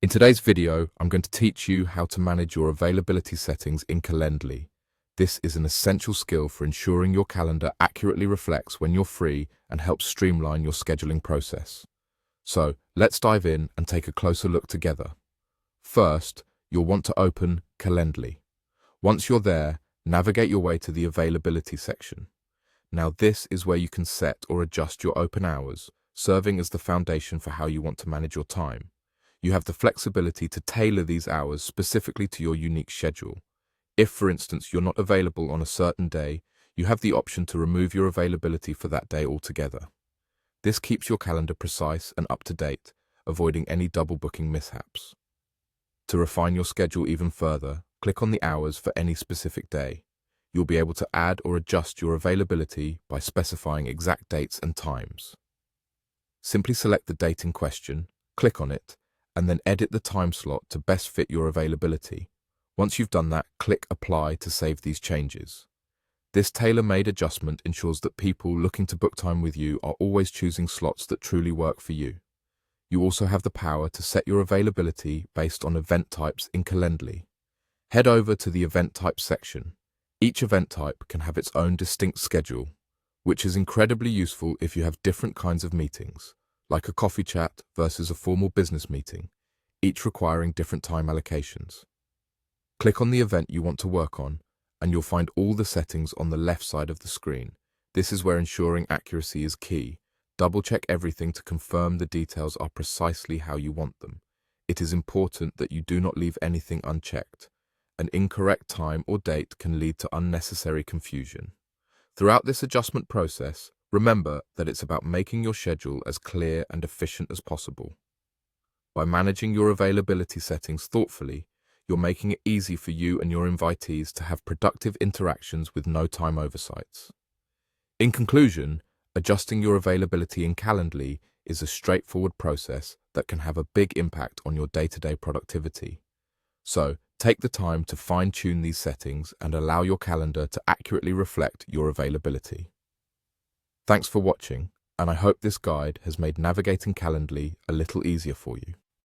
In today's video, I'm going to teach you how to manage your availability settings in Calendly. This is an essential skill for ensuring your calendar accurately reflects when you're free and helps streamline your scheduling process. So, let's dive in and take a closer look together. First, you'll want to open Calendly. Once you're there, navigate your way to the availability section. Now, this is where you can set or adjust your open hours, serving as the foundation for how you want to manage your time. You have the flexibility to tailor these hours specifically to your unique schedule. If, for instance, you're not available on a certain day, you have the option to remove your availability for that day altogether. This keeps your calendar precise and up to date, avoiding any double booking mishaps. To refine your schedule even further, click on the hours for any specific day. You'll be able to add or adjust your availability by specifying exact dates and times. Simply select the date in question, click on it, and then edit the time slot to best fit your availability. Once you've done that, click Apply to save these changes. This tailor-made adjustment ensures that people looking to book time with you are always choosing slots that truly work for you. You also have the power to set your availability based on event types in Calendly. Head over to the Event Types section. Each event type can have its own distinct schedule, which is incredibly useful if you have different kinds of meetings, like a coffee chat versus a formal business meeting, each requiring different time allocations. Click on the event you want to work on, and you'll find all the settings on the left side of the screen. This is where ensuring accuracy is key. Double-check everything to confirm the details are precisely how you want them. It is important that you do not leave anything unchecked. An incorrect time or date can lead to unnecessary confusion. Throughout this adjustment process, remember that it's about making your schedule as clear and efficient as possible. By managing your availability settings thoughtfully, you're making it easy for you and your invitees to have productive interactions with no time oversights. In conclusion, adjusting your availability in Calendly is a straightforward process that can have a big impact on your day-to-day productivity. So, take the time to fine-tune these settings and allow your calendar to accurately reflect your availability. Thanks for watching, and I hope this guide has made navigating Calendly a little easier for you.